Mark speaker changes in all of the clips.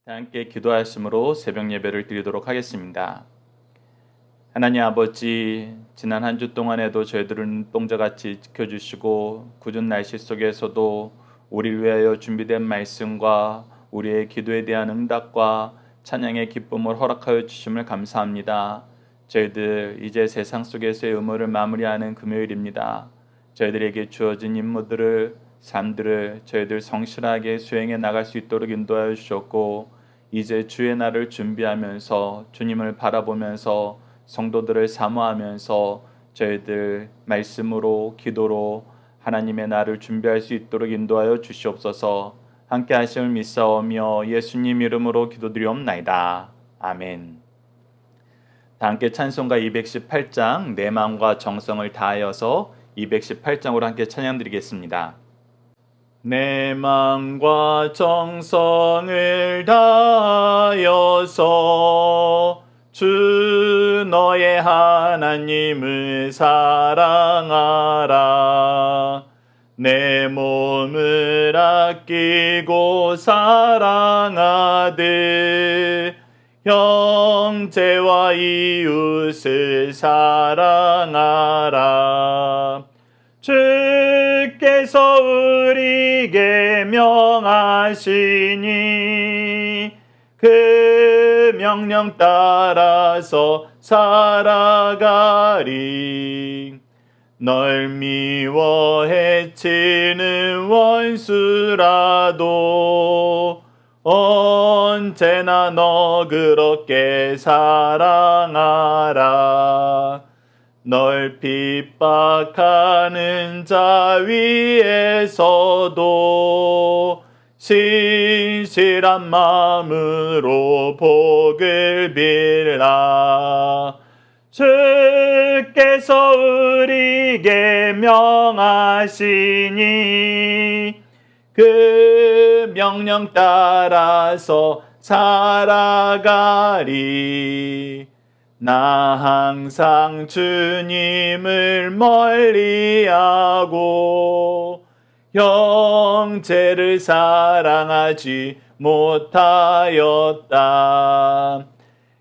Speaker 1: 함께 기도하심으로 새벽 예배를 드리도록 하겠습니다. 하나님 아버지, 지난 한 주 동안에도 저희들을 눈동자같이 지켜주시고 궂은 날씨 속에서도 우리를 위하여 준비된 말씀과 우리의 기도에 대한 응답과 찬양의 기쁨을 허락하여 주심을 감사합니다. 저희들 이제 세상 속에서의 의무를 마무리하는 금요일입니다. 저희들에게 주어진 임무들을 삶들을 저희들 성실하게 수행해 나갈 수 있도록 인도하여 주셨고, 이제 주의 날을 준비하면서 주님을 바라보면서 성도들을 사모하면서 저희들 말씀으로 기도로 하나님의 날을 준비할 수 있도록 인도하여 주시옵소서. 함께 하심을 믿사오며 예수님 이름으로 기도드리옵나이다. 아멘. 다 함께 찬송가 218장 내 마음과 정성을 다하여서 218장으로 함께 찬양드리겠습니다. 내 마음과 정성을 다하여서 주 너의 하나님을 사랑하라. 내 몸을 아끼고 사랑하되 형제와 이웃을 사랑하라. 주께서 우리에게 명하시니 그 명령 따라서 살아가리. 널 미워 해치는 원수라도 언제나 너 그렇게 사랑하라. 널 핍박하는 자 위에서도 신실한 마음으로 복을 빌라. 주께서 우리에게 명하시니 그 명령 따라서 살아가리. 나 항상 주님을 멀리하고 형제를 사랑하지 못하였다.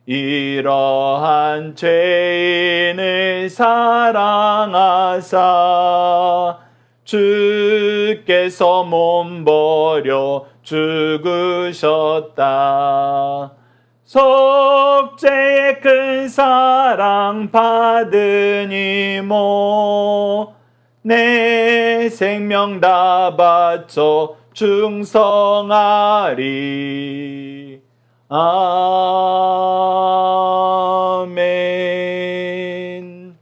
Speaker 1: 이러한 죄인을 사랑하사 주께서 몸버려 죽으셨다. 속죄의 큰 사랑 받으니모 내 생명 다 바쳐 충성하리. 아멘.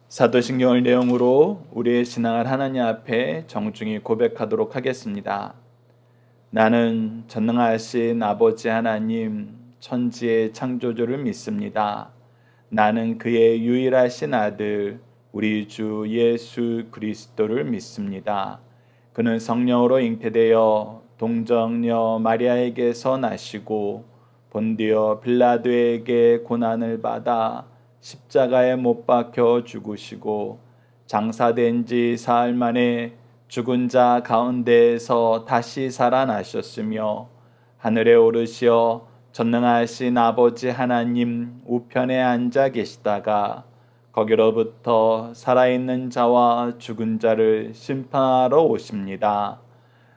Speaker 1: 사도신경을 내용으로 우리의 신앙을 하나님 앞에 정중히 고백하도록 하겠습니다. 나는 전능하신 아버지 하나님, 천지의 창조주를 믿습니다. 나는 그의 유일하신 아들 우리 주 예수 그리스도를 믿습니다. 그는 성령으로 잉태되어 동정녀 마리아에게서 나시고 본디오 빌라도에게 고난을 받아 십자가에 못 박혀 죽으시고 장사된 지 사흘 만에 죽은 자 가운데에서 다시 살아나셨으며 하늘에 오르시어 전능하신 아버지 하나님 우편에 앉아 계시다가 거기로부터 살아있는 자와 죽은 자를 심판하러 오십니다.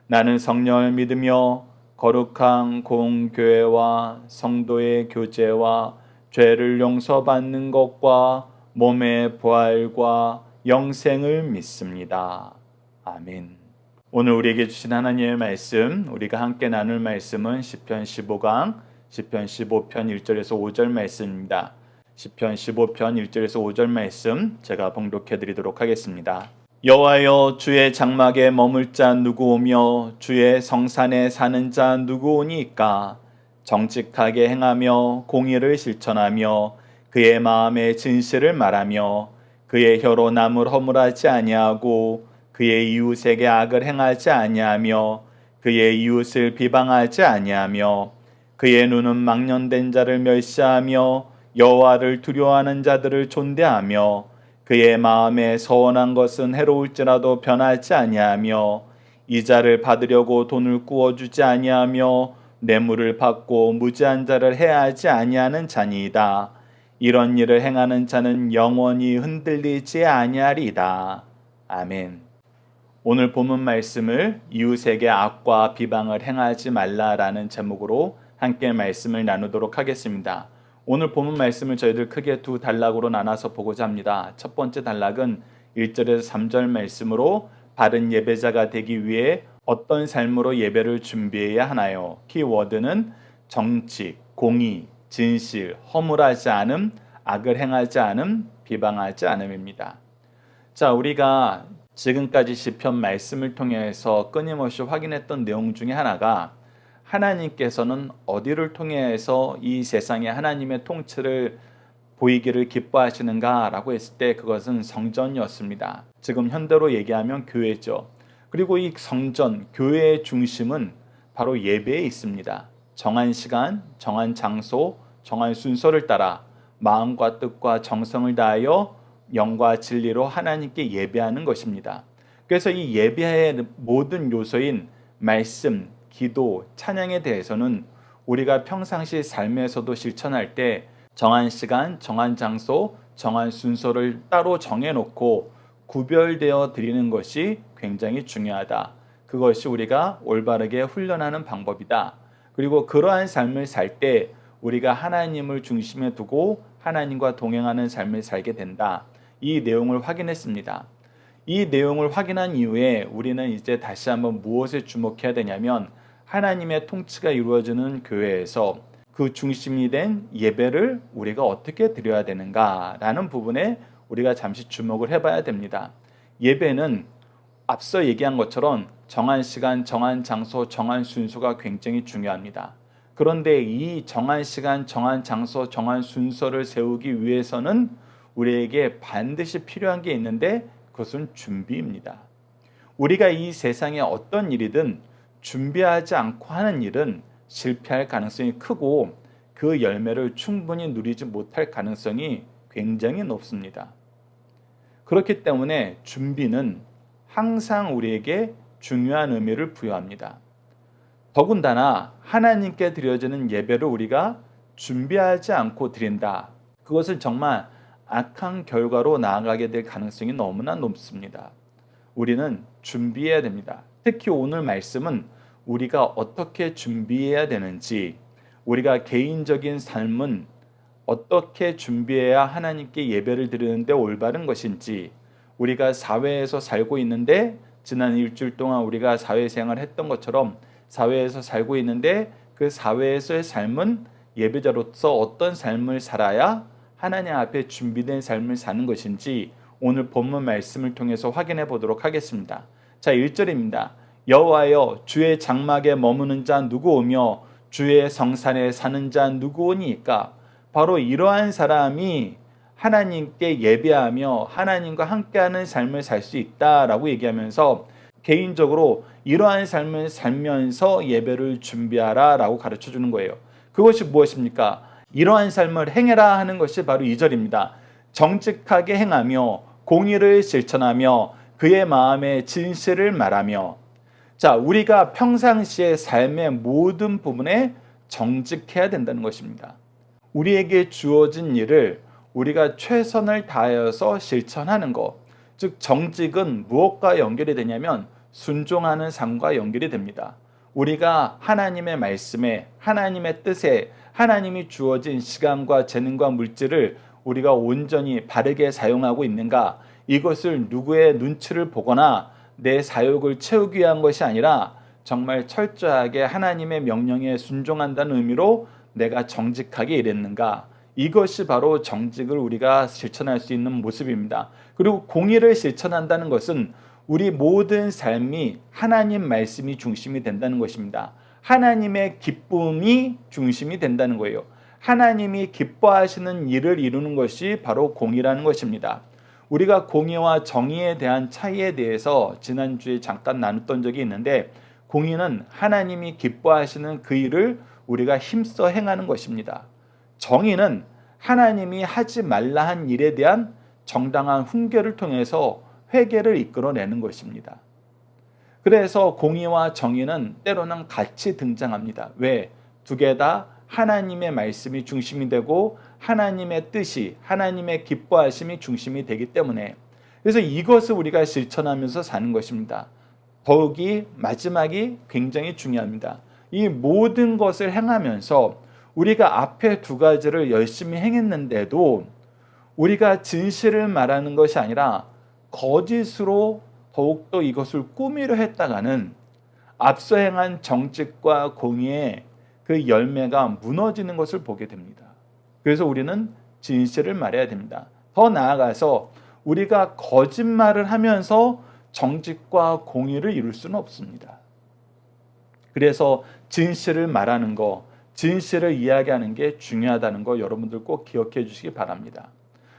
Speaker 1: 나는 성령을 믿으며 거룩한 공교회와 성도의 교제와 죄를 용서받는 것과 몸의 부활과 영생을 믿습니다. 아멘. 오늘 우리에게 주신 하나님의 말씀, 우리가 함께 나눌 말씀은 시편 15강, 시편 15편 1절에서 5절 말씀입니다. 시편 15편 1절에서 5절 말씀 제가 봉독해 드리도록 하겠습니다. 여호와여, 주의 장막에 머물 자 누구오며 주의 성산에 사는 자 누구오니까? 정직하게 행하며 공의를 실천하며 그의 마음에 진실을 말하며 그의 혀로 남을 허물하지 아니하고 그의 이웃에게 악을 행하지 아니하며 그의 이웃을 비방하지 아니하며 그의 눈은 망령된 자를 멸시하며 여호와를 두려워하는 자들을 존대하며 그의 마음에 서원한 것은 해로울지라도 변하지 아니하며 이자를 받으려고 돈을 꾸어주지 아니하며 뇌물을 받고 무지한 자를 해하지 아니하는 자니이다. 이런 일을 행하는 자는 영원히 흔들리지 아니하리이다. 아멘. 오늘 본문 말씀을 이웃에게 악과 비방을 행하지 말라라는 제목으로 함께 말씀을 나누도록 하겠습니다. 오늘 본문 말씀을 저희들 크게 두 단락으로 나눠서 보고자 합니다. 첫 번째 단락은 1절에서 3절 말씀으로 바른 예배자가 되기 위해 어떤 삶으로 예배를 준비해야 하나요? 키워드는 정직, 공의, 진실, 허물하지 않음, 악을 행하지 않음, 비방하지 않음입니다. 자, 우리가 지금까지 시편 말씀을 통해서 끊임없이 확인했던 내용 중에 하나가 하나님께서는 어디를 통해서 이 세상에 하나님의 통치를 보이기를 기뻐하시는가라고 했을 때 그것은 성전이었습니다. 지금 현대로 얘기하면 교회죠. 그리고 이 성전, 교회의 중심은 바로 예배에 있습니다. 정한 시간, 정한 장소, 정한 순서를 따라 마음과 뜻과 정성을 다하여 영과 진리로 하나님께 예배하는 것입니다. 그래서 이 예배의 모든 요소인 말씀, 기도, 찬양에 대해서는 우리가 평상시 삶에서도 실천할 때 정한 시간, 정한 장소, 정한 순서를 따로 정해놓고 구별되어 드리는 것이 굉장히 중요하다. 그것이 우리가 올바르게 훈련하는 방법이다. 그리고 그러한 삶을 살 때 우리가 하나님을 중심에 두고 하나님과 동행하는 삶을 살게 된다. 이 내용을 확인했습니다. 이 내용을 확인한 이후에 우리는 이제 다시 한번 무엇에 주목해야 되냐면 하나님의 통치가 이루어지는 교회에서 그 중심이 된 예배를 우리가 어떻게 드려야 되는가라는 부분에 우리가 잠시 주목을 해봐야 됩니다. 예배는 앞서 얘기한 것처럼 정한 시간, 정한 장소, 정한 순서가 굉장히 중요합니다. 그런데 이 정한 시간, 정한 장소, 정한 순서를 세우기 위해서는 우리에게 반드시 필요한 게 있는데 그것은 준비입니다. 우리가 이 세상에 어떤 일이든 준비하지 않고 하는 일은 실패할 가능성이 크고 그 열매를 충분히 누리지 못할 가능성이 굉장히 높습니다. 그렇기 때문에 준비는 항상 우리에게 중요한 의미를 부여합니다. 더군다나 하나님께 드려지는 예배를 우리가 준비하지 않고 드린다. 그것은 정말 악한 결과로 나아가게 될 가능성이 너무나 높습니다. 우리는 준비해야 됩니다. 특히 오늘 말씀은 우리가 어떻게 준비해야 되는지, 우리가 개인적인 삶은 어떻게 준비해야 하나님께 예배를 드리는데 올바른 것인지, 우리가 사회에서 살고 있는데 지난 일주일 동안 우리가 사회생활을 했던 것처럼 사회에서 살고 있는데 그 사회에서의 삶은 예배자로서 어떤 삶을 살아야 하나님 앞에 준비된 삶을 사는 것인지 오늘 본문 말씀을 통해서 확인해 보도록 하겠습니다. 자, 1절입니다. 여호와여 주의 장막에 머무는 자 누구오며 주의 성산에 사는 자 누구오니까. 바로 이러한 사람이 하나님께 예배하며 하나님과 함께하는 삶을 살 수 있다라고 얘기하면서 개인적으로 이러한 삶을 살면서 예배를 준비하라라고 가르쳐 주는 거예요. 그것이 무엇입니까? 이러한 삶을 행해라 하는 것이 바로 2절입니다. 정직하게 행하며 공의를 실천하며 그의 마음에 진실을 말하며. 자, 우리가 평상시의 삶의 모든 부분에 정직해야 된다는 것입니다. 우리에게 주어진 일을 우리가 최선을 다하여서 실천하는 것. 즉 정직은 무엇과 연결이 되냐면 순종하는 삶과 연결이 됩니다. 우리가 하나님의 말씀에, 하나님의 뜻에, 하나님이 주어진 시간과 재능과 물질을 우리가 온전히 바르게 사용하고 있는가, 이것을 누구의 눈치를 보거나 내 사욕을 채우기 위한 것이 아니라 정말 철저하게 하나님의 명령에 순종한다는 의미로 내가 정직하게 일했는가, 이것이 바로 정직을 우리가 실천할 수 있는 모습입니다. 그리고 공의를 실천한다는 것은 우리 모든 삶이 하나님 말씀이 중심이 된다는 것입니다. 하나님의 기쁨이 중심이 된다는 거예요. 하나님이 기뻐하시는 일을 이루는 것이 바로 공의라는 것입니다. 우리가 공의와 정의에 대한 차이에 대해서 지난주에 잠깐 나눴던 적이 있는데, 공의는 하나님이 기뻐하시는 그 일을 우리가 힘써 행하는 것입니다. 정의는 하나님이 하지 말라 한 일에 대한 정당한 훈계를 통해서 회개를 이끌어내는 것입니다. 그래서 공의와 정의는 때로는 같이 등장합니다. 왜? 두 개 다 하나님의 말씀이 중심이 되고 하나님의 뜻이, 하나님의 기뻐하심이 중심이 되기 때문에, 그래서 이것을 우리가 실천하면서 사는 것입니다. 더욱이 마지막이 굉장히 중요합니다. 이 모든 것을 행하면서 우리가 앞에 두 가지를 열심히 행했는데도 우리가 진실을 말하는 것이 아니라 거짓으로 더욱더 이것을 꾸미려 했다가는 앞서 행한 정직과 공의의 그 열매가 무너지는 것을 보게 됩니다. 그래서 우리는 진실을 말해야 됩니다. 더 나아가서 우리가 거짓말을 하면서 정직과 공의를 이룰 수는 없습니다. 그래서 진실을 말하는 거, 진실을 이야기하는 게 중요하다는 거 여러분들 꼭 기억해 주시기 바랍니다.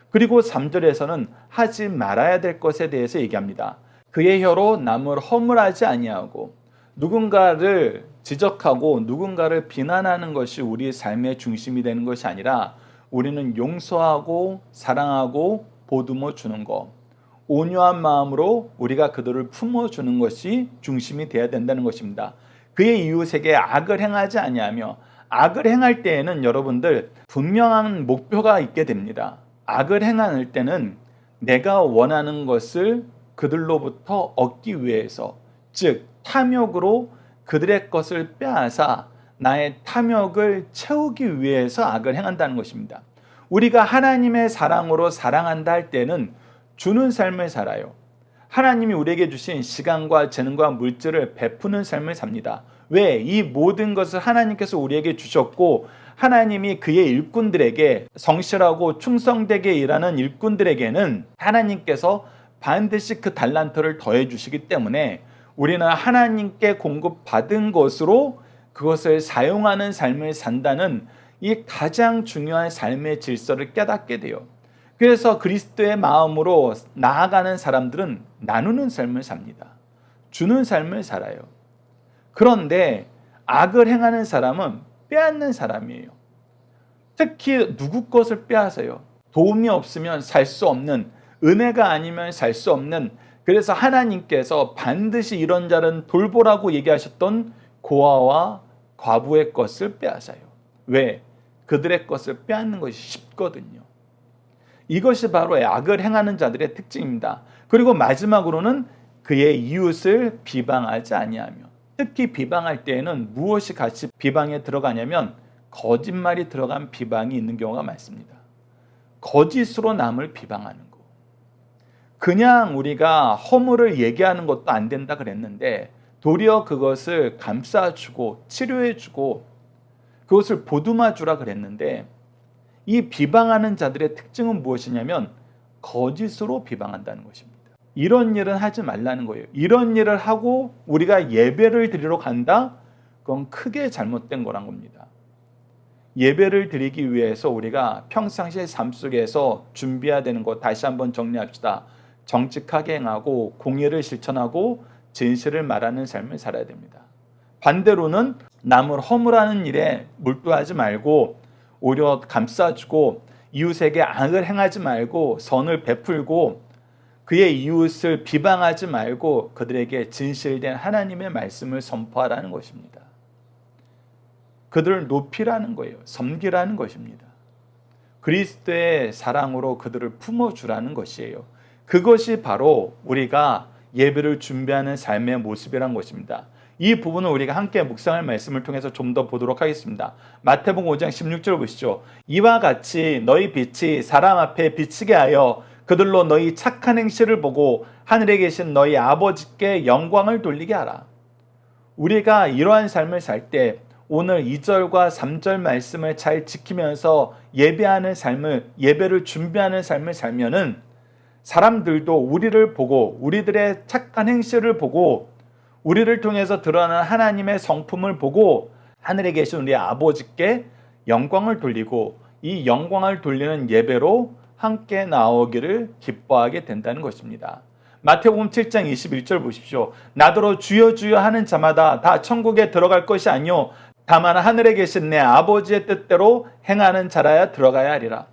Speaker 1: 그리고 3절에서는 하지 말아야 될 것에 대해서 얘기합니다. 그의 혀로 남을 허물하지 아니하고, 누군가를 지적하고 누군가를 비난하는 것이 우리의 삶의 중심이 되는 것이 아니라 우리는 용서하고 사랑하고 보듬어 주는 것, 온유한 마음으로 우리가 그들을 품어주는 것이 중심이 되어야 된다는 것입니다. 그의 이웃에게 악을 행하지 아니하며, 악을 행할 때에는 여러분들 분명한 목표가 있게 됩니다. 악을 행할 때는 내가 원하는 것을 그들로부터 얻기 위해서, 즉 탐욕으로 그들의 것을 빼앗아 나의 탐욕을 채우기 위해서 악을 행한다는 것입니다. 우리가 하나님의 사랑으로 사랑한다 할 때는 주는 삶을 살아요. 하나님이 우리에게 주신 시간과 재능과 물질을 베푸는 삶을 삽니다. 왜? 이 모든 것을 하나님께서 우리에게 주셨고, 하나님이 그의 일꾼들에게, 성실하고 충성되게 일하는 일꾼들에게는 하나님께서 반드시 그 달란트를 더해 주시기 때문에 우리는 하나님께 공급받은 것으로 그것을 사용하는 삶을 산다는 이 가장 중요한 삶의 질서를 깨닫게 돼요. 그래서 그리스도의 마음으로 나아가는 사람들은 나누는 삶을 삽니다. 주는 삶을 살아요. 그런데 악을 행하는 사람은 빼앗는 사람이에요. 특히 누구 것을 빼앗아요. 도움이 없으면 살 수 없는, 은혜가 아니면 살 수 없는, 그래서 하나님께서 반드시 이런 자는 돌보라고 얘기하셨던 고아와 과부의 것을 빼앗아요. 왜? 그들의 것을 빼앗는 것이 쉽거든요. 이것이 바로 악을 행하는 자들의 특징입니다. 그리고 마지막으로는 그의 이웃을 비방하지 아니하며, 특히 비방할 때에는 무엇이 같이 비방에 들어가냐면 거짓말이 들어간 비방이 있는 경우가 많습니다. 거짓으로 남을 비방하는 거. 그냥 우리가 허물을 얘기하는 것도 안 된다 그랬는데 도리어 그것을 감싸주고 치료해주고 그것을 보듬어주라 그랬는데, 이 비방하는 자들의 특징은 무엇이냐면 거짓으로 비방한다는 것입니다. 이런 일은 하지 말라는 거예요. 이런 일을 하고 우리가 예배를 드리러 간다? 그건 크게 잘못된 거란 겁니다. 예배를 드리기 위해서 우리가 평상시의 삶 속에서 준비해야 되는 것 다시 한번 정리합시다. 정직하게 행하고 공의를 실천하고 진실을 말하는 삶을 살아야 됩니다. 반대로는 남을 허물하는 일에 몰두하지 말고 오히려 감싸주고, 이웃에게 악을 행하지 말고 선을 베풀고, 그의 이웃을 비방하지 말고 그들에게 진실된 하나님의 말씀을 선포하라는 것입니다. 그들을 높이라는 거예요. 섬기라는 것입니다. 그리스도의 사랑으로 그들을 품어주라는 것이에요. 그것이 바로 우리가 예배를 준비하는 삶의 모습이란 것입니다. 이 부분은 우리가 함께 묵상할 말씀을 통해서 좀 더 보도록 하겠습니다. 마태복음 5장 16절 보시죠. 이와 같이 너희 빛이 사람 앞에 비치게 하여 그들로 너희 착한 행실을 보고 하늘에 계신 너희 아버지께 영광을 돌리게 하라. 우리가 이러한 삶을 살 때 오늘 2절과 3절 말씀을 잘 지키면서 예배하는 삶을, 예배를 준비하는 삶을 살면은 사람들도 우리를 보고 우리들의 착한 행실을 보고 우리를 통해서 드러나는 하나님의 성품을 보고 하늘에 계신 우리 아버지께 영광을 돌리고, 이 영광을 돌리는 예배로 함께 나오기를 기뻐하게 된다는 것입니다. 마태복음 7장 21절 보십시오. 나더러 주여 주여 하는 자마다 다 천국에 들어갈 것이 아니요 다만 하늘에 계신 내 아버지의 뜻대로 행하는 자라야 들어가야 하리라.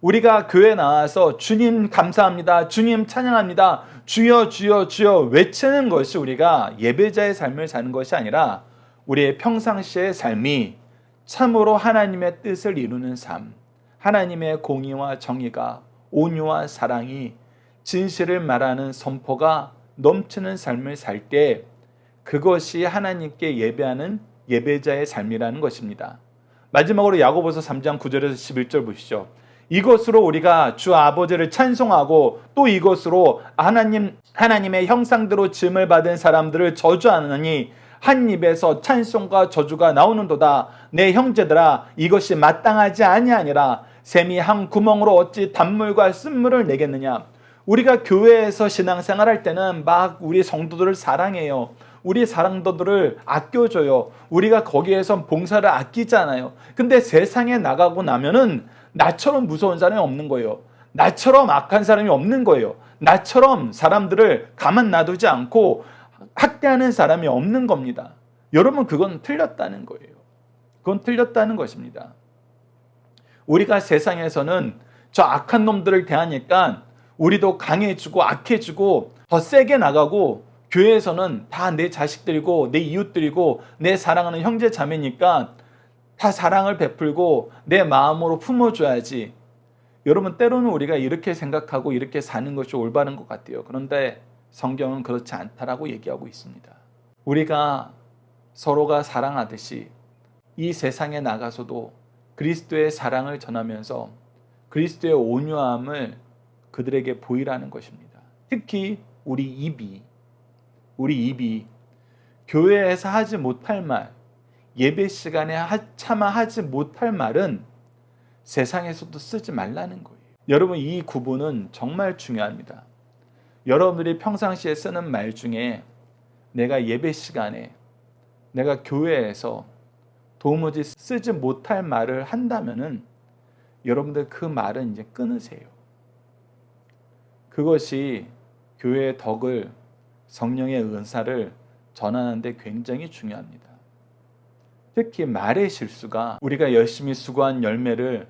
Speaker 1: 우리가 교회 나와서 주님 감사합니다, 주님 찬양합니다, 주여 주여 주여 외치는 것이 우리가 예배자의 삶을 사는 것이 아니라 우리의 평상시의 삶이 참으로 하나님의 뜻을 이루는 삶, 하나님의 공의와 정의가, 온유와 사랑이, 진실을 말하는 선포가 넘치는 삶을 살 때 그것이 하나님께 예배하는 예배자의 삶이라는 것입니다. 마지막으로 야고보서 3장 9절에서 11절 보시죠. 이것으로 우리가 주 아버지를 찬송하고 또 이것으로 하나님의 형상대로 지음을 받은 사람들을 저주하느니 한 입에서 찬송과 저주가 나오는도다. 내 형제들아, 이것이 마땅하지 아니하니라. 샘이 한 구멍으로 어찌 단물과 쓴물을 내겠느냐. 우리가 교회에서 신앙생활할 때는 막 우리 성도들을 사랑해요. 우리 사랑도들을 아껴줘요. 우리가 거기에서 봉사를 아끼잖아요. 근데 세상에 나가고 나면은 나처럼 무서운 사람이 없는 거예요. 나처럼 악한 사람이 없는 거예요. 나처럼 사람들을 가만 놔두지 않고 학대하는 사람이 없는 겁니다. 여러분, 그건 틀렸다는 거예요. 그건 틀렸다는 것입니다. 우리가 세상에서는 저 악한 놈들을 대하니까 우리도 강해지고 악해지고 더 세게 나가고, 교회에서는 다 내 자식들이고 내 이웃들이고 내 사랑하는 형제 자매니까 다 사랑을 베풀고 내 마음으로 품어줘야지. 여러분, 때로는 우리가 이렇게 생각하고 이렇게 사는 것이 올바른 것 같아요. 그런데 성경은 그렇지 않다라고 얘기하고 있습니다. 우리가 서로가 사랑하듯이 이 세상에 나가서도 그리스도의 사랑을 전하면서 그리스도의 온유함을 그들에게 보이라는 것입니다. 특히 우리 입이 교회에서 하지 못할 말, 예배 시간에 차마 하지 못할 말은 세상에서도 쓰지 말라는 거예요. 여러분, 이 구분은 정말 중요합니다. 여러분들이 평상시에 쓰는 말 중에 내가 예배 시간에, 내가 교회에서 도무지 쓰지 못할 말을 한다면은 여러분들 그 말은 이제 끊으세요. 그것이 교회의 덕을, 성령의 은사를 전하는 데 굉장히 중요합니다. 특히 말의 실수가 우리가 열심히 수고한 열매를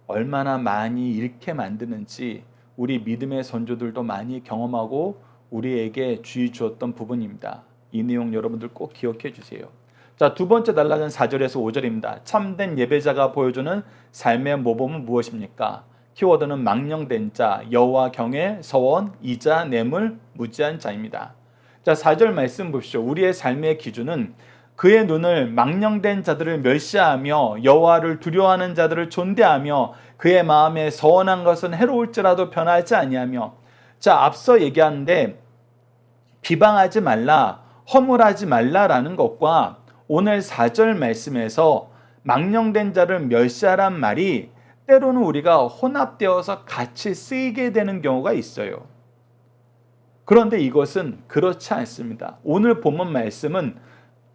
Speaker 1: 얼마나 많이 잃게 만드는지 우리 믿음의 선조들도 많이 경험하고 우리에게 주의 주었던 부분입니다. 이 내용 여러분들 꼭 기억해 주세요. 자, 두 번째 단락은 4절에서 5절입니다. 참된 예배자가 보여주는 삶의 모범은 무엇입니까? 키워드는 망령된 자, 여호와 경외, 서원, 이자, 뇌물, 무지한 자입니다. 자, 4절 말씀 보시죠. 우리의 삶의 기준은 그의 눈을 망령된 자들을 멸시하며 여호와를 두려워하는 자들을 존대하며 그의 마음에 서원한 것은 해로울지라도 변하지 아니하며. 자, 앞서 얘기하는데 비방하지 말라, 허물하지 말라라는 것과 오늘 4절 말씀에서 망령된 자를 멸시하란 말이 때로는 우리가 혼합되어서 같이 쓰이게 되는 경우가 있어요. 그런데 이것은 그렇지 않습니다. 오늘 본문 말씀은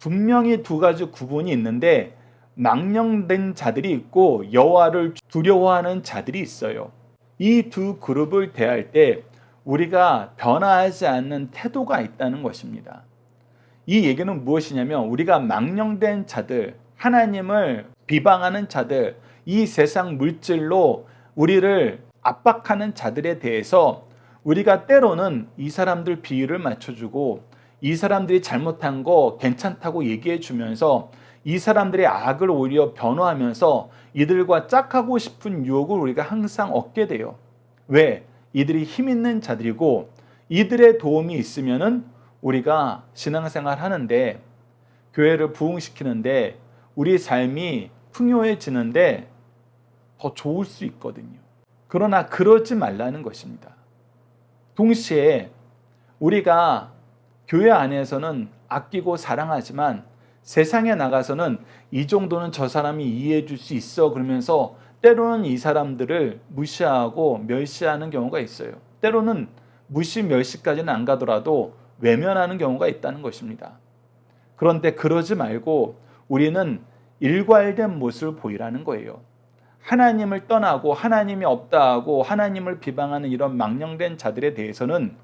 Speaker 1: 분명히 두 가지 구분이 있는데 망령된 자들이 있고 여호와를 두려워하는 자들이 있어요. 이 두 그룹을 대할 때 우리가 변화하지 않는 태도가 있다는 것입니다. 이 얘기는 무엇이냐면 우리가 망령된 자들, 하나님을 비방하는 자들, 이 세상 물질로 우리를 압박하는 자들에 대해서 우리가 때로는 이 사람들 비율을 맞춰주고 이 사람들이 잘못한 거 괜찮다고 얘기해 주면서 이 사람들의 악을 오히려 변호하면서 이들과 짝하고 싶은 유혹을 우리가 항상 얻게 돼요. 왜? 이들이 힘 있는 자들이고 이들의 도움이 있으면은 우리가 신앙생활 하는데, 교회를 부흥시키는데, 우리 삶이 풍요해지는데 더 좋을 수 있거든요. 그러나 그러지 말라는 것입니다. 동시에 우리가 교회 안에서는 아끼고 사랑하지만 세상에 나가서는 이 정도는 저 사람이 이해해 줄 수 있어 그러면서 때로는 이 사람들을 무시하고 멸시하는 경우가 있어요. 때로는 무시 멸시까지는 안 가더라도 외면하는 경우가 있다는 것입니다. 그런데 그러지 말고 우리는 일괄된 모습을 보이라는 거예요. 하나님을 떠나고 하나님이 없다 하고 하나님을 비방하는 이런 망령된 자들에 대해서는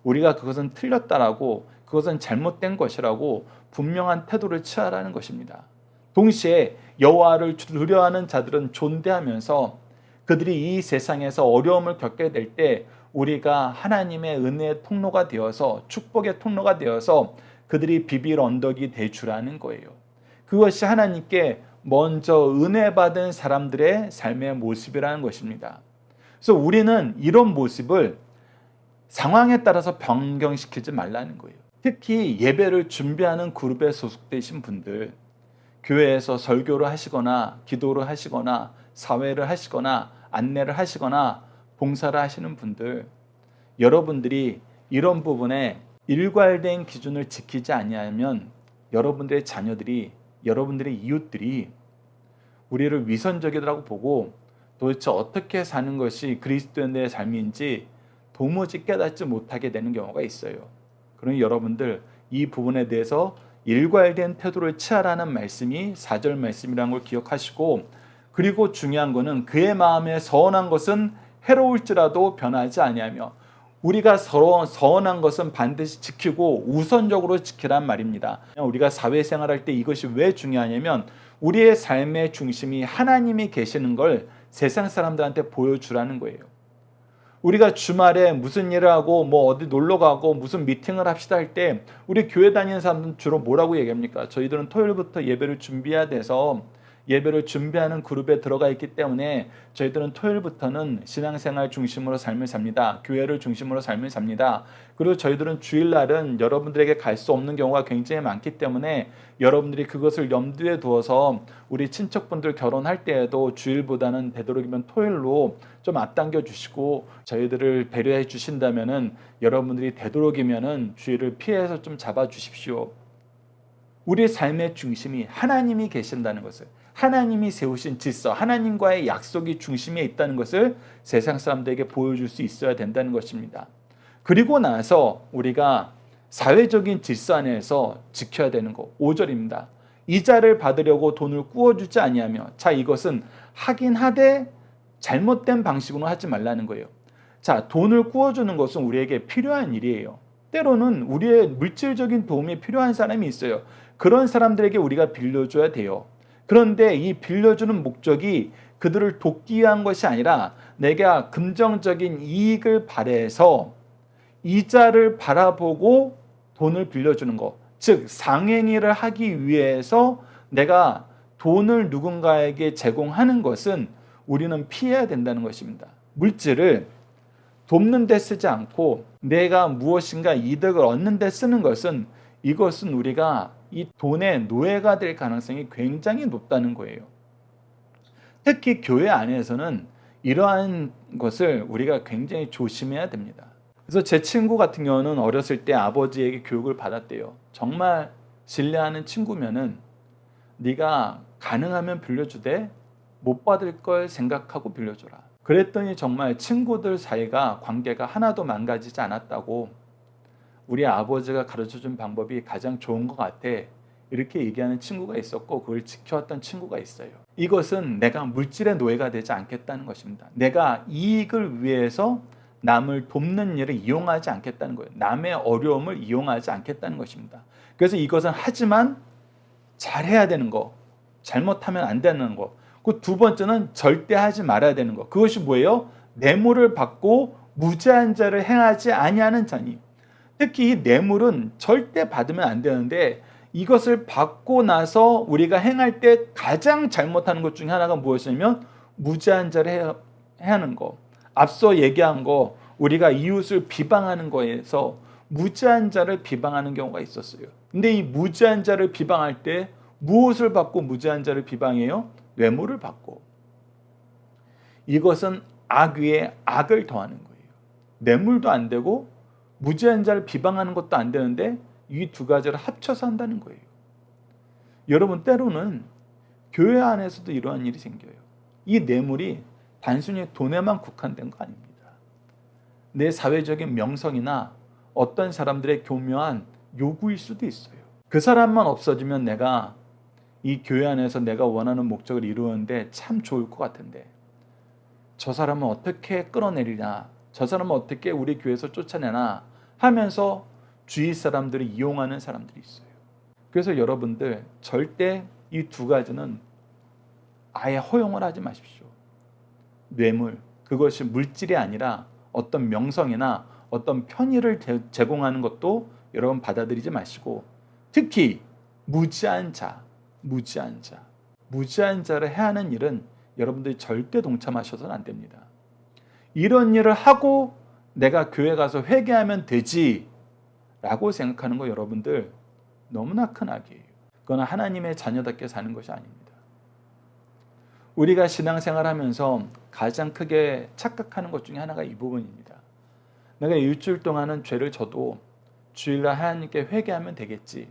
Speaker 1: 우리가 그것은 틀렸다라고, 그것은 잘못된 것이라고 분명한 태도를 취하라는 것입니다. 동시에 여호와를 두려워하는 자들은 존대하면서 그들이 이 세상에서 어려움을 겪게 될 때 우리가 하나님의 은혜의 통로가 되어서 축복의 통로가 되어서 그들이 비빌 언덕이 될 줄 아는 거예요. 그것이 하나님께 먼저 은혜 받은 사람들의 삶의 모습이라는 것입니다. 그래서 우리는 이런 모습을 상황에 따라서 변경시키지 말라는 거예요. 특히 예배를 준비하는 그룹에 소속되신 분들, 교회에서 설교를 하시거나 기도를 하시거나 사회를 하시거나 안내를 하시거나 봉사를 하시는 분들, 여러분들이 이런 부분에 일괄된 기준을 지키지 아니하면 여러분들의 자녀들이, 여러분들의 이웃들이 우리를 위선적이라고 보고 도대체 어떻게 사는 것이 그리스도인의 삶인지 도무지 깨닫지 못하게 되는 경우가 있어요. 그러니 여러분들 이 부분에 대해서 일괄된 태도를 취하라는 말씀이 4절 말씀이라는 걸 기억하시고, 그리고 중요한 것은 그의 마음에 서운한 것은 해로울지라도 변하지 아니하며, 우리가 서운한 것은 반드시 지키고 우선적으로 지키란 말입니다. 우리가 사회생활할 때 이것이 왜 중요하냐면 우리의 삶의 중심이 하나님이 계시는 걸 세상 사람들한테 보여주라는 거예요. 우리가 주말에 무슨 일을 하고 어디 놀러 가고 무슨 미팅을 합시다 할 때 우리 교회 다니는 사람들은 주로 뭐라고 얘기합니까? 저희들은 토요일부터 예배를 준비해야 돼서 예배를 준비하는 그룹에 들어가 있기 때문에 저희들은 토요일부터는 신앙생활 중심으로 삶을 삽니다. 교회를 중심으로 삶을 삽니다. 그리고 저희들은 주일날은 여러분들에게 갈 수 없는 경우가 굉장히 많기 때문에 여러분들이 그것을 염두에 두어서 우리 친척분들 결혼할 때에도 주일보다는 되도록이면 토요일로 좀 앞당겨 주시고 저희들을 배려해 주신다면은 여러분들이 되도록이면은 주일을 피해서 좀 잡아 주십시오. 우리의 삶의 중심이 하나님이 계신다는 것을, 하나님이 세우신 질서, 하나님과의 약속이 중심에 있다는 것을 세상 사람들에게 보여줄 수 있어야 된다는 것입니다. 그리고 나서 우리가 사회적인 질서 안에서 지켜야 되는 것, 5절입니다. 이자를 받으려고 돈을 꾸어주지 아니하며, 자, 이것은 하긴 하되 잘못된 방식으로 하지 말라는 거예요. 자, 돈을 꾸어주는 것은 우리에게 필요한 일이에요. 때로는 우리의 물질적인 도움이 필요한 사람이 있어요. 그런 사람들에게 우리가 빌려줘야 돼요. 그런데 이 빌려주는 목적이 그들을 돕기 위한 것이 아니라 내가 금전적인 이익을 바래서 이자를 바라보고 돈을 빌려주는 것, 즉 상행위를 하기 위해서 내가 돈을 누군가에게 제공하는 것은 우리는 피해야 된다는 것입니다. 물질을 돕는 데 쓰지 않고 내가 무엇인가 이득을 얻는 데 쓰는 것은, 이것은 우리가 이 돈의 노예가 될 가능성이 굉장히 높다는 거예요. 특히 교회 안에서는 이러한 것을 우리가 굉장히 조심해야 됩니다. 그래서 제 친구 같은 경우는 어렸을 때 아버지에게 교육을 받았대요. 정말 신뢰하는 친구면은 네가 가능하면 빌려주되 못 받을 걸 생각하고 빌려줘라. 그랬더니 정말 친구들 사이가 관계가 하나도 망가지지 않았다고, 우리 아버지가 가르쳐준 방법이 가장 좋은 것 같아, 이렇게 얘기하는 친구가 있었고 그걸 지켜왔던 친구가 있어요. 이것은 내가 물질의 노예가 되지 않겠다는 것입니다. 내가 이익을 위해서 남을 돕는 일을 이용하지 않겠다는 거예요. 남의 어려움을 이용하지 않겠다는 것입니다. 그래서 이것은 하지만 잘해야 되는 거, 잘못하면 안 되는 거. 그 두 번째는 절대 하지 말아야 되는 거. 그것이 뭐예요? 뇌물을 받고 무죄한 자를 행하지 아니하는 자니. 특히 이 뇌물은 절대 받으면 안 되는데 이것을 받고 나서 우리가 행할 때 가장 잘못하는 것 중에 하나가 무엇이냐면 무죄한 자를 행하는 거. 앞서 얘기한 거, 우리가 이웃을 비방하는 거에서 무죄한 자를 비방하는 경우가 있었어요. 근데 이 무죄한 자를 비방할 때 무엇을 받고 무죄한 자를 비방해요? 뇌물을 받고. 이것은 악 위에 악을 더하는 거예요. 뇌물도 안 되고 무죄한 자를 비방하는 것도 안 되는데 이 두 가지를 합쳐서 한다는 거예요. 여러분, 때로는 교회 안에서도 이러한 일이 생겨요. 이 뇌물이 단순히 돈에만 국한된 거 아닙니다. 내 사회적인 명성이나 어떤 사람들의 교묘한 요구일 수도 있어요. 그 사람만 없어지면 내가 이 교회 안에서 내가 원하는 목적을 이루는데 참 좋을 것 같은데 저 사람은 어떻게 끌어내리나, 저 사람은 어떻게 우리 교회에서 쫓아내나 하면서 주위 사람들을 이용하는 사람들이 있어요. 그래서 여러분들 절대 이 두 가지는 아예 허용을 하지 마십시오. 뇌물, 그것이 물질이 아니라 어떤 명성이나 어떤 편의를 제공하는 것도 여러분 받아들이지 마시고, 특히 무지한 자를 해하는 일은 여러분들이 절대 동참하셔서는 안 됩니다. 이런 일을 하고 내가 교회 가서 회개하면 되지 라고 생각하는 거 여러분들 너무나 큰 악이에요. 그건 하나님의 자녀답게 사는 것이 아닙니다. 우리가 신앙생활하면서 가장 크게 착각하는 것 중에 하나가 이 부분입니다. 내가 일주일 동안은 죄를 져도 주일날 하나님께 회개하면 되겠지.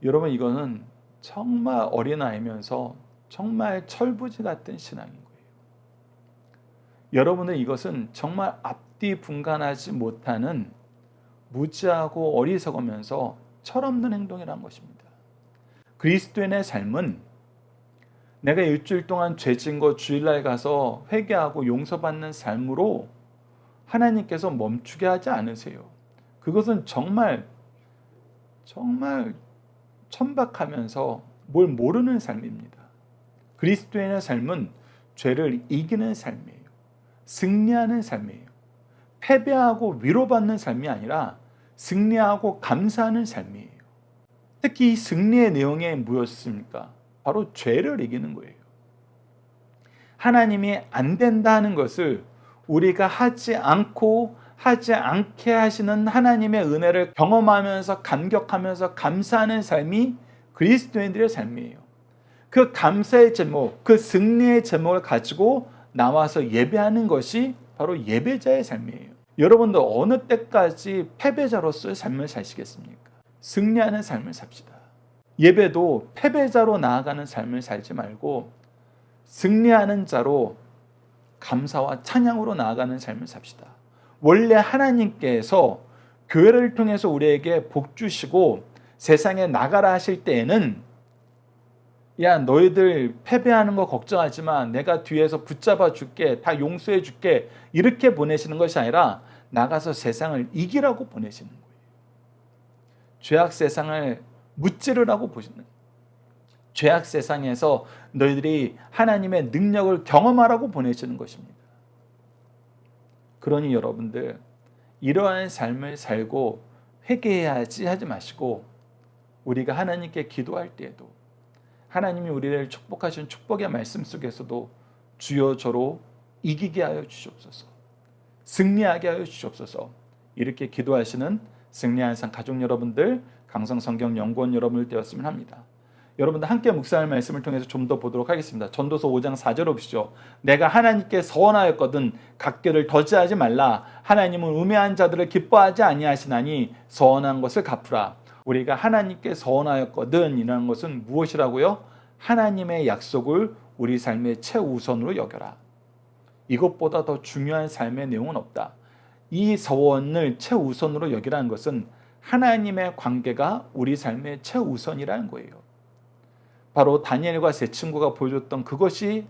Speaker 1: 여러분, 이거는 정말 어린아이면서 정말 철부지 같은 신앙인 거예요. 여러분들, 이것은 정말 앞뒤 분간하지 못하는 무지하고 어리석으면서 철없는 행동이라는 것입니다. 그리스도인의 삶은 내가 일주일 동안 죄진 거 주일날 가서 회개하고 용서받는 삶으로 하나님께서 멈추게 하지 않으세요. 그것은 정말 천박하면서 뭘 모르는 삶입니다. 그리스도인의 삶은 죄를 이기는 삶이에요. 승리하는 삶이에요. 패배하고 위로받는 삶이 아니라 승리하고 감사하는 삶이에요. 특히 이 승리의 내용이 무엇입니까? 바로 죄를 이기는 거예요. 하나님이 안 된다 하는 것을 우리가 하지 않게 하시는 하나님의 은혜를 경험하면서 감격하면서 감사하는 삶이 그리스도인들의 삶이에요. 그 감사의 제목, 그 승리의 제목을 가지고 나와서 예배하는 것이 바로 예배자의 삶이에요. 여러분도 어느 때까지 패배자로서의 삶을 사시겠습니까? 승리하는 삶을 삽시다. 예배도 패배자로 나아가는 삶을 살지 말고 승리하는 자로 감사와 찬양으로 나아가는 삶을 삽시다. 원래 하나님께서 교회를 통해서 우리에게 복 주시고 세상에 나가라 하실 때에는, 야, 너희들 패배하는 거 걱정하지 마, 내가 뒤에서 붙잡아 줄게, 다 용서해 줄게, 이렇게 보내시는 것이 아니라 나가서 세상을 이기라고 보내시는 거예요. 죄악 세상을 무찌르라고 보시는 거예요. 죄악 세상에서 너희들이 하나님의 능력을 경험하라고 보내시는 것입니다. 그러니 여러분들, 이러한 삶을 살고 회개해야지 하지 마시고, 우리가 하나님께 기도할 때에도 하나님이 우리를 축복하신 축복의 말씀 속에서도 주여 저로 이기게 하여 주시옵소서, 승리하게 하여 주시옵소서, 이렇게 기도하시는 승리한 삶 가족 여러분들, 강성성경연구원 여러분을 되었으면 합니다. 여러분들 함께 묵상할 말씀을 통해서 좀 더 보도록 하겠습니다. 전도서 5장 4절 보시죠. 내가 하나님께 서원하였거든 각계를 더지하지 말라. 하나님은 우매한 자들을 기뻐하지 아니하시나니 서원한 것을 갚으라. 우리가 하나님께 서원하였거든 이라는 것은 무엇이라고요? 하나님의 약속을 우리 삶의 최우선으로 여겨라. 이것보다 더 중요한 삶의 내용은 없다. 이 서원을 최우선으로 여기라는 것은 하나님의 관계가 우리 삶의 최우선이라는 거예요. 바로 다니엘과 세 친구가 보여줬던 그것이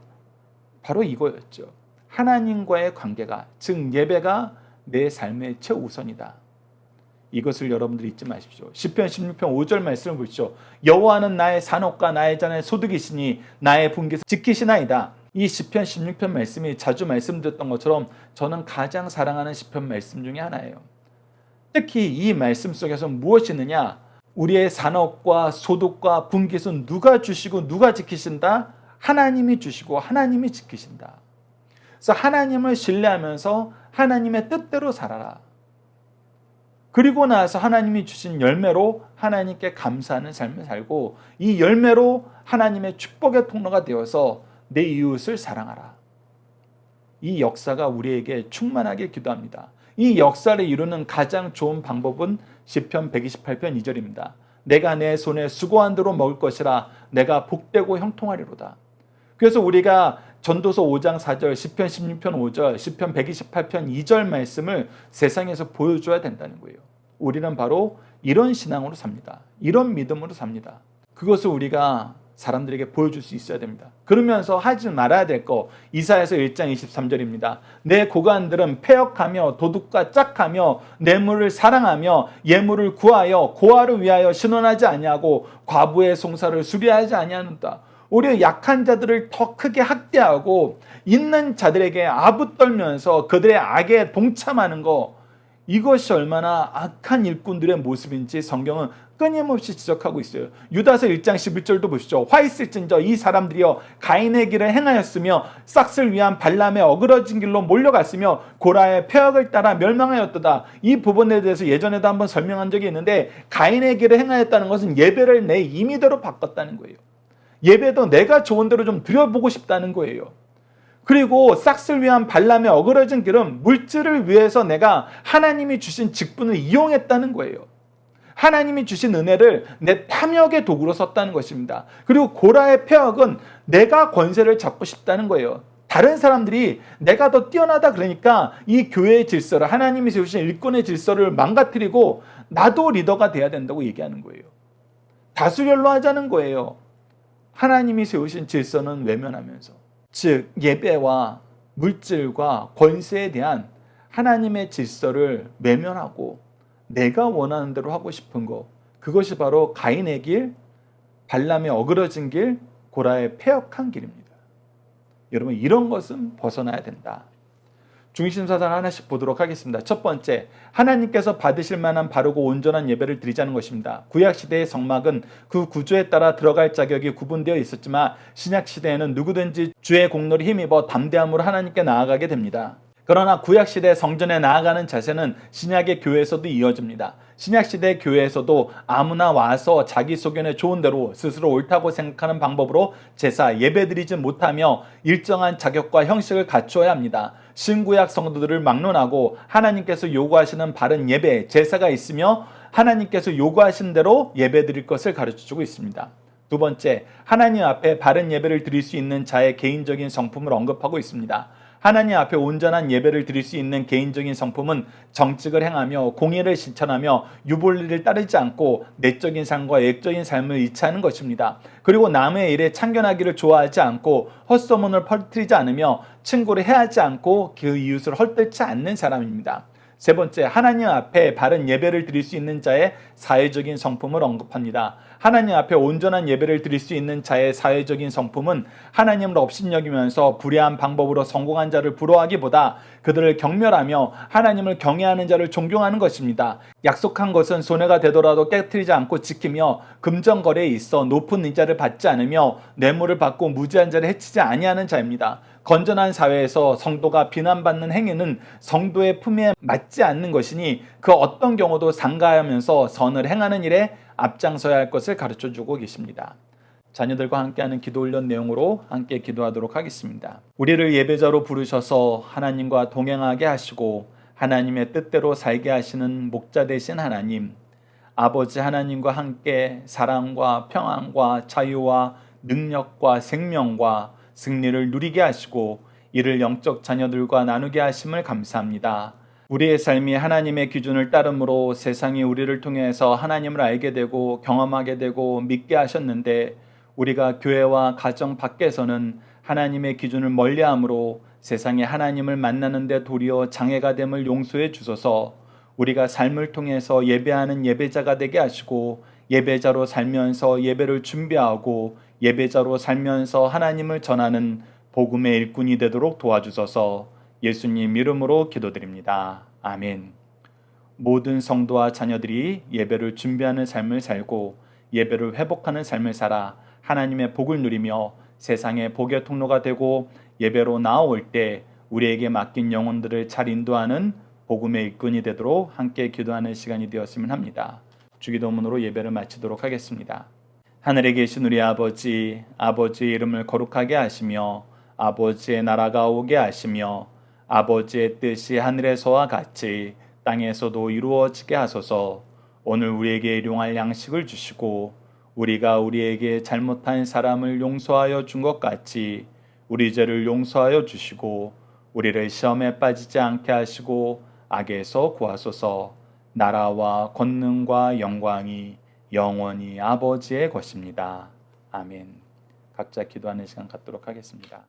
Speaker 1: 바로 이거였죠. 하나님과의 관계가, 즉 예배가 내 삶의 최우선이다. 이것을 여러분들이 잊지 마십시오. 시편 16편 5절 말씀을 보십시오. 여호와는 나의 산업과 나의 잔의 소득이시니 나의 분깃을 지키시나이다. 이 시편 16편 말씀이 자주 말씀드렸던 것처럼 저는 가장 사랑하는 시편 말씀 중에 하나예요. 특히 이 말씀 속에서 무엇이 있느냐? 우리의 산업과 소득과 분깃은 누가 주시고 누가 지키신다? 하나님이 주시고 하나님이 지키신다. 그래서 하나님을 신뢰하면서 하나님의 뜻대로 살아라. 그리고 나서 하나님이 주신 열매로 하나님께 감사하는 삶을 살고, 이 열매로 하나님의 축복의 통로가 되어서 내 이웃을 사랑하라. 이 역사가 우리에게 충만하게 기도합니다. 이 역사를 이루는 가장 좋은 방법은 시편 128편 2절입니다. 내가 내 손에 수고한 대로 먹을 것이라. 내가 복되고 형통하리로다. 그래서 우리가 전도서 5장 4절, 시편 16편 5절, 시편 128편 2절 말씀을 세상에서 보여줘야 된다는 거예요. 우리는 바로 이런 신앙으로 삽니다. 이런 믿음으로 삽니다. 그것을 우리가 사람들에게 보여줄 수 있어야 됩니다. 그러면서 하지 말아야 될 거, 이사야서 1장 23절입니다. 내 고관들은 패역하며 도둑과 짝하며 뇌물을 사랑하며 예물을 구하여 고아를 위하여 신원하지 아니하고 과부의 송사를 수리하지 아니하는다. 오히려 약한 자들을 더 크게 학대하고 있는 자들에게 아부떨면서 그들의 악에 동참하는 거, 이것이 얼마나 악한 일꾼들의 모습인지 성경은 끊임없이 지적하고 있어요. 유다서 1장 11절도 보시죠. 화 있을진저 이 사람들이여 가인의 길을 행하였으며 싹을 위한 발람의 어그러진 길로 몰려갔으며 고라의 폐역을 따라 멸망하였도다. 이 부분에 대해서 예전에도 한번 설명한 적이 있는데, 가인의 길을 행하였다는 것은 예배를 내 임의대로 바꿨다는 거예요. 예배도 내가 좋은 대로 좀 드려보고 싶다는 거예요. 그리고 싹을 위한 발람의 어그러진 길은 물질을 위해서 내가 하나님이 주신 직분을 이용했다는 거예요. 하나님이 주신 은혜를 내 탐욕의 도구로 썼다는 것입니다. 그리고 고라의 폐역은 내가 권세를 잡고 싶다는 거예요. 다른 사람들이 내가 더 뛰어나다 그러니까 이 교회의 질서를, 하나님이 세우신 일꾼의 질서를 망가뜨리고 나도 리더가 돼야 된다고 얘기하는 거예요. 다수결로 하자는 거예요. 하나님이 세우신 질서는 외면하면서, 즉 예배와 물질과 권세에 대한 하나님의 질서를 외면하고 내가 원하는 대로 하고 싶은 거, 그것이 바로 가인의 길, 발람의 어그러진 길, 고라의 폐역한 길입니다. 여러분, 이런 것은 벗어나야 된다. 중심사상 하나씩 보도록 하겠습니다. 첫 번째, 하나님께서 받으실 만한 바르고 온전한 예배를 드리자는 것입니다. 구약시대의 성막은 그 구조에 따라 들어갈 자격이 구분되어 있었지만 신약시대에는 누구든지 주의 공로를 힘입어 담대함으로 하나님께 나아가게 됩니다. 그러나 구약시대 성전에 나아가는 자세는 신약의 교회에서도 이어집니다. 신약시대 교회에서도 아무나 와서 자기 소견에 좋은 대로 스스로 옳다고 생각하는 방법으로 제사, 예배드리지 못하며 일정한 자격과 형식을 갖추어야 합니다. 신구약 성도들을 막론하고 하나님께서 요구하시는 바른 예배, 제사가 있으며 하나님께서 요구하신 대로 예배드릴 것을 가르쳐주고 있습니다. 두 번째, 하나님 앞에 바른 예배를 드릴 수 있는 자의 개인적인 성품을 언급하고 있습니다. 하나님 앞에 온전한 예배를 드릴 수 있는 개인적인 성품은 정직을 행하며 공의를 실천하며 유불리를 따르지 않고 내적인 삶과 액적인 삶을 이치하는 것입니다. 그리고 남의 일에 참견하기를 좋아하지 않고 헛소문을 퍼뜨리지 않으며 친구를 해하지 않고 그 이웃을 헐뜯지 않는 사람입니다. 세 번째, 하나님 앞에 바른 예배를 드릴 수 있는 자의 사회적인 성품을 언급합니다. 하나님 앞에 온전한 예배를 드릴 수 있는 자의 사회적인 성품은 하나님을 업신여기면서 불의한 방법으로 성공한 자를 부러워하기보다 그들을 경멸하며 하나님을 경외하는 자를 존경하는 것입니다. 약속한 것은 손해가 되더라도 깨트리지 않고 지키며 금전거래에 있어 높은 이자를 받지 않으며 뇌물을 받고 무지한 자를 해치지 아니하는 자입니다. 건전한 사회에서 성도가 비난받는 행위는 성도의 품에 맞지 않는 것이니 그 어떤 경우도 상가하면서 선을 행하는 일에 앞장서야 할 것을 가르쳐주고 계십니다. 자녀들과 함께하는 기도 훈련 내용으로 함께 기도하도록 하겠습니다. 우리를 예배자로 부르셔서 하나님과 동행하게 하시고 하나님의 뜻대로 살게 하시는 목자 되신 하나님, 아버지 하나님과 함께 사랑과 평안과 자유와 능력과 생명과 승리를 누리게 하시고 이를 영적 자녀들과 나누게 하심을 감사합니다. 우리의 삶이 하나님의 기준을 따름으로 세상이 우리를 통해서 하나님을 알게 되고 경험하게 되고 믿게 하셨는데, 우리가 교회와 가정 밖에서는 하나님의 기준을 멀리함으로 세상에 하나님을 만나는 데 도리어 장애가 됨을 용서해 주소서. 우리가 삶을 통해서 예배하는 예배자가 되게 하시고 예배자로 살면서 예배를 준비하고 예배자로 살면서 하나님을 전하는 복음의 일꾼이 되도록 도와주소서. 예수님 이름으로 기도드립니다. 아멘. 모든 성도와 자녀들이 예배를 준비하는 삶을 살고 예배를 회복하는 삶을 살아 하나님의 복을 누리며 세상의 복의 통로가 되고 예배로 나아올 때 우리에게 맡긴 영혼들을 잘 인도하는 복음의 일꾼이 되도록 함께 기도하는 시간이 되었으면 합니다. 주기도문으로 예배를 마치도록 하겠습니다. 하늘에 계신 우리 아버지, 아버지의 이름을 거룩하게 하시며 아버지의 나라가 오게 하시며 아버지의 뜻이 하늘에서와 같이 땅에서도 이루어지게 하소서. 오늘 우리에게 일용할 양식을 주시고 우리가 우리에게 잘못한 사람을 용서하여 준 것 같이 우리 죄를 용서하여 주시고 우리를 시험에 빠지지 않게 하시고 악에서 구하소서. 나라와 권능과 영광이 영원히 아버지의 것입니다. 아멘. 각자 기도하는 시간 갖도록 하겠습니다.